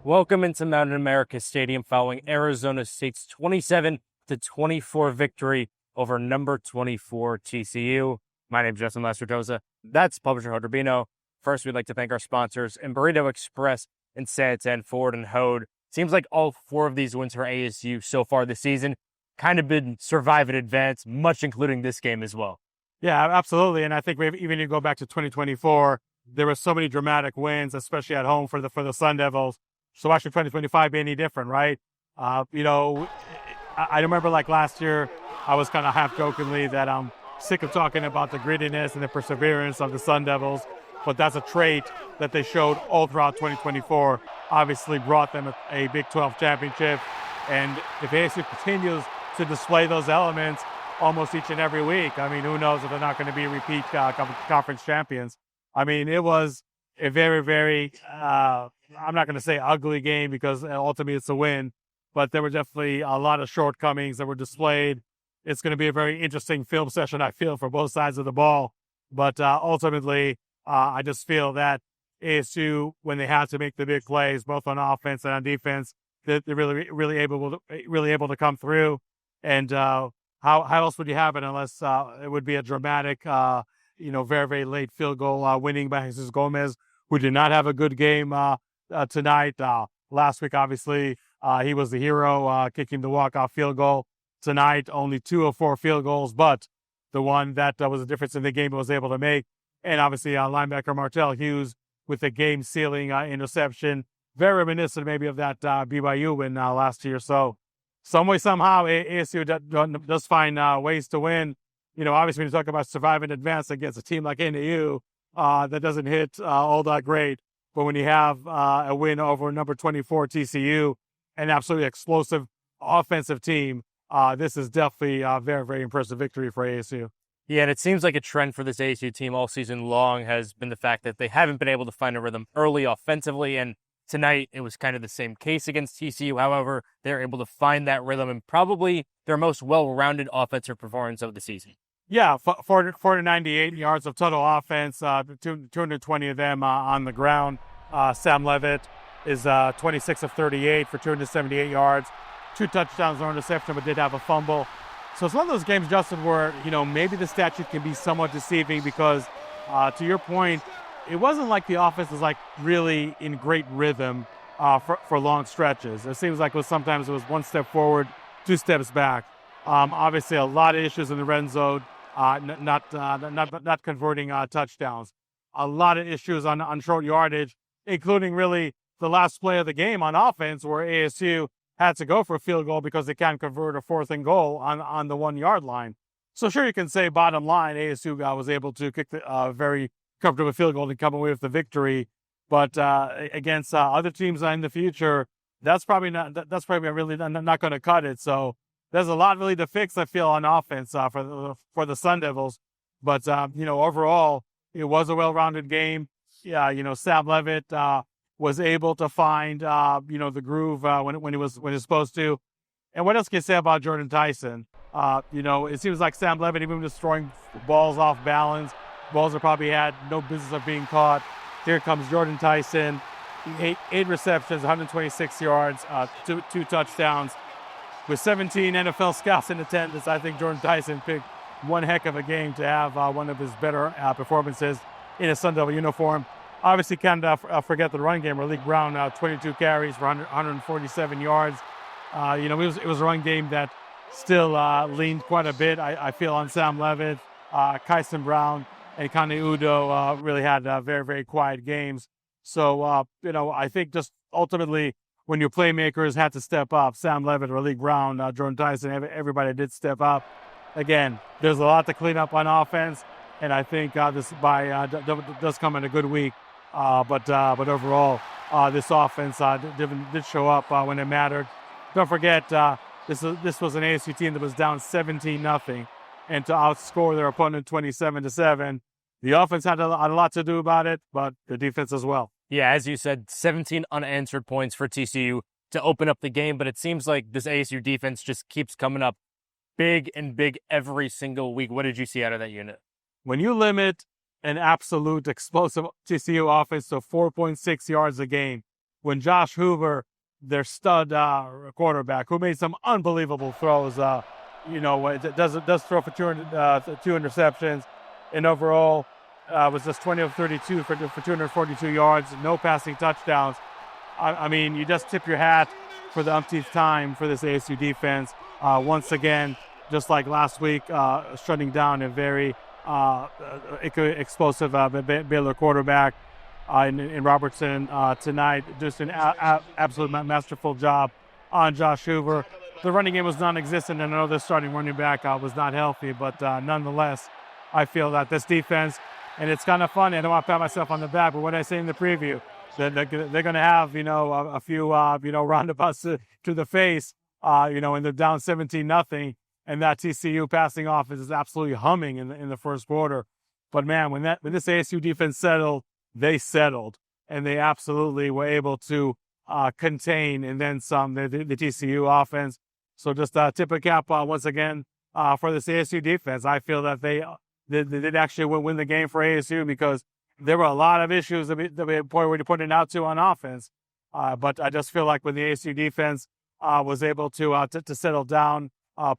Welcome into Mountain America Stadium following Arizona State's 27-24 victory over number 24 TCU. My name is Justin Lacertosa. That's publisher Hoder Bino. First, we'd like to thank our sponsors in Burrito Express and Santan, Ford, and Hode. Seems like all four of these wins for ASU so far this season kind of been survive and advance, much including this game as well. Yeah, absolutely. And I think even you go back to 2024, there were so many dramatic wins, especially at home for the Sun Devils. So why should 2025 be any different, right? I remember like last year, I was kind of half jokingly that I'm sick of talking about the grittiness and the perseverance of the Sun Devils, but that's a trait that they showed all throughout 2024. Obviously brought them a Big 12 championship. And if ASU continues to display those elements almost each and every week, I mean, who knows if they're not going to be repeat conference champions. I mean, it was a very, very, I'm not going to say ugly game because ultimately it's a win, but there were definitely a lot of shortcomings that were displayed. It's going to be a very interesting film session, I feel, for both sides of the ball. But ultimately, I just feel that ASU, when they have to make the big plays, both on offense and on defense, they're really able to come through. And how else would you have it unless it would be a dramatic, very, very late field goal winning by Jesus Gomez, who did not have a good game tonight. Last week, obviously, he was the hero, kicking the walk-off field goal. Tonight, only 2 of 4 field goals, but the one that was a difference in the game was able to make. And obviously, linebacker Martell Hughes with the game-sealing interception, very reminiscent maybe of that BYU win last year. So, some way, somehow, ASU does find ways to win. You know, obviously, when you talk about surviving advance against a team like NAU, that doesn't hit all that great. But when you have a win over number 24 TCU, an absolutely explosive offensive team, this is definitely a very, very impressive victory for ASU. Yeah, and it seems like a trend for this ASU team all season long has been the fact that they haven't been able to find a rhythm early offensively, and tonight it was kind of the same case against TCU. However, they're able to find that rhythm and probably their most well-rounded offensive performance of the season. Yeah, 498 yards of total offense, 220 of them on the ground. Sam Levitt is 26 of 38 for 278 yards, 2 touchdowns, no interception, but did have a fumble. So it's one of those games, Justin, where, maybe the stat sheet can be somewhat deceiving because, to your point, it wasn't like the offense was like really in great rhythm for long stretches. It seems like sometimes it was 1 step forward, 2 steps back. Obviously, a lot of issues in the red zone, not converting touchdowns. A lot of issues on short yardage, including really the last play of the game on offense where ASU had to go for a field goal because they can't convert a 4th and goal on the 1-yard line. So sure, you can say bottom line, ASU was able to kick the very comfortable field goal and come away with the victory. But against other teams in the future, that's probably really not going to cut it. So there's a lot really to fix, I feel, on offense for the Sun Devils. But overall, it was a well-rounded game. Yeah, Sam Levitt was able to find the groove when he was supposed to. And what else can you say about Jordan Tyson? It seems like Sam Levitt, even just throwing balls off balance, balls that probably had no business of being caught. Here comes Jordan Tyson, 8 receptions, 126 yards, 2 touchdowns. With 17 NFL scouts in attendance, I think Jordan Tyson picked one heck of a game to have one of his better performances in a Sun Devil uniform. Obviously, can't forget the run game. Malik Brown, 22 carries for 147 yards. It was a run game that still leaned quite a bit, I feel, on Sam Levitt. Kyson Brown and Kane Udo really had very, very quiet games. So, I think just ultimately, when your playmakers had to step up, Sam Levitt, Malik Brown, Jordan Tyson, everybody did step up. Again, there's a lot to clean up on offense, and I think this does come in a good week. But overall, this offense did show up when it mattered. Don't forget, this was an ASU team that was down 17-0, and to outscore their opponent 27-7. The offense had a lot to do about it, but the defense as well. Yeah, as you said, 17 unanswered points for TCU to open up the game, but it seems like this ASU defense just keeps coming up big and big every single week. What did you see out of that unit? When you limit an absolute explosive TCU offense to 4.6 yards a game, when Josh Hoover, their stud quarterback, who made some unbelievable throws, does throw for two interceptions, and overall was just 20 of 32 for 242 yards, no passing touchdowns. I mean, you just tip your hat for the umpteenth time for this ASU defense. Once again, just like last week, shutting down a very explosive Baylor quarterback in Robertson tonight. Just an absolute masterful job on Josh Hoover. The running game was non-existent, and I know the starting running back was not healthy, but nonetheless, I feel that this defense, and it's kind of funny, I don't want to pat myself on the back, but what I say in the preview, they're going to have, a few, roundabouts to the face, and they're down 17-0, and that TCU passing offense is absolutely humming in the first quarter. But man, when this ASU defense settled, they settled, and they absolutely were able to contain and then some the TCU offense. So just tip of cap once again for this ASU defense. I feel that they did actually win the game for ASU because there were a lot of issues that we were pointing out to on offense. But I just feel like when the ASU defense was able to settle down,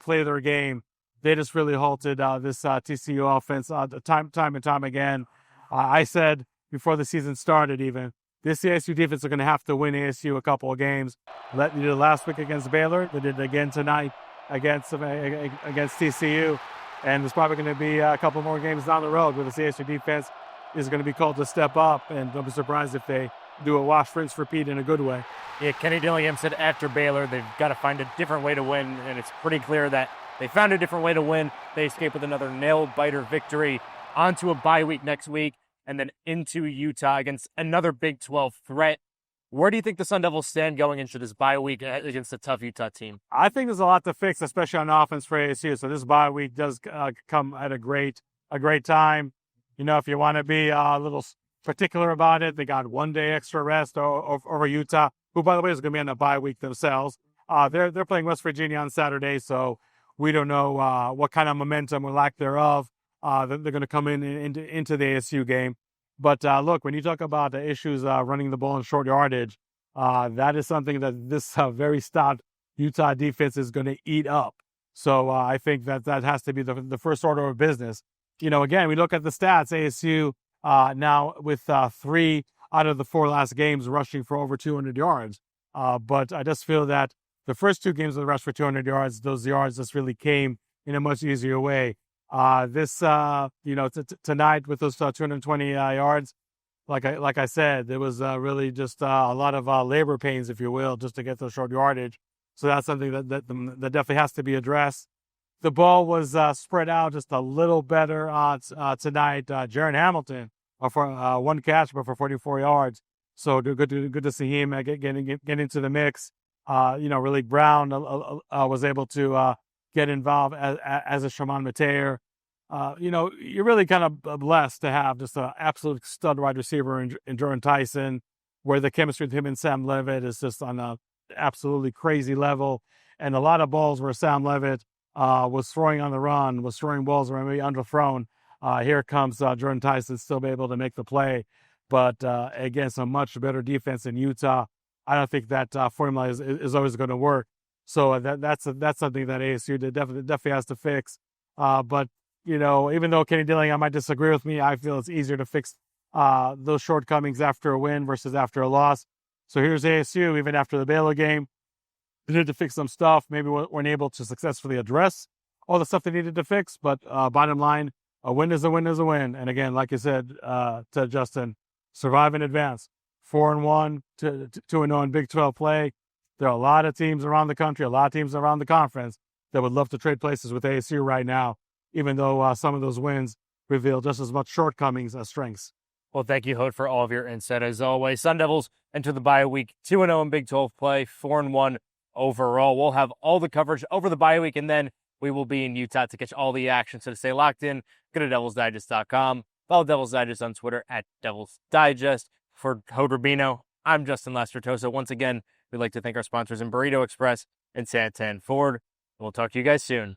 play their game, they just really halted this TCU offense time and time again. I said before the season started even, this ASU defense are going to have to win ASU a couple of games. They did it last week against Baylor. They did it again tonight against TCU. And there's probably going to be a couple more games down the road where this ASU defense is going to be called to step up. And don't be surprised if they do a wash, rinse, repeat in a good way. Yeah, Kenny Dillingham said after Baylor, they've got to find a different way to win. And it's pretty clear that they found a different way to win. They escaped with another nail-biter victory onto a bye week next week and then into Utah against another Big 12 threat. Where do you think the Sun Devils stand going into this bye week against a tough Utah team? I think there's a lot to fix, especially on offense for ASU. So this bye week does come at a great time. If you want to be a little particular about it, they got 1 day extra rest over Utah, who, by the way, is going to be on a bye week themselves. They're playing West Virginia on Saturday, so we don't know what kind of momentum or lack thereof they're going to come into the ASU game. But look, when you talk about the issues running the ball in short yardage, that is something that this very stout Utah defense is going to eat up. So I think that has to be the first order of business. Again, we look at the stats, ASU now with 3 out of the 4 last games rushing for over 200 yards. But I just feel that the first 2 games of the rush for 200 yards, those yards just really came in a much easier way. Tonight with those 220 yards, like I said, there was really just a lot of labor pains, if you will, just to get those short yardage. So that's something that definitely has to be addressed. The ball was spread out just a little better tonight. Jaron Hamilton for 1 catch, but for 44 yards. So good to see him get into the mix. Really Brown was able to get involved as a Shimon Mateer. You're really kind of blessed to have just an absolute stud wide receiver in Jordan Tyson, where the chemistry with him and Sam Levitt is just on an absolutely crazy level. And a lot of balls where Sam Levitt was throwing on the run, was throwing balls that were maybe underthrown. Here comes Jordan Tyson still be able to make the play. But against a much better defense in Utah, I don't think that formula is always going to work. So that's something that ASU definitely has to fix. But even though Kenny Dillingham might disagree with me, I feel it's easier to fix those shortcomings after a win versus after a loss. So here's ASU, even after the Baylor game, they needed to fix some stuff. Maybe weren't able to successfully address all the stuff they needed to fix. But bottom line, a win is a win is a win. And again, like you said to Justin, survive and advance. 4-1 to 2-0 in Big 12 play. There are a lot of teams around the country, a lot of teams around the conference that would love to trade places with ASU right now, even though some of those wins reveal just as much shortcomings as strengths. Well, thank you, Hood, for all of your insight as always. Sun Devils enter the bye week 2-0 in Big 12 play, 4-1 overall. We'll have all the coverage over the bye week, and then we will be in Utah to catch all the action. So to stay locked in, go to DevilsDigest.com. Follow Devils Digest on Twitter at Devils Digest. For Hood Rubino, I'm Justin Lastratosa. Once again, we'd like to thank our sponsors in Burrito Express and Santan Ford. We'll talk to you guys soon.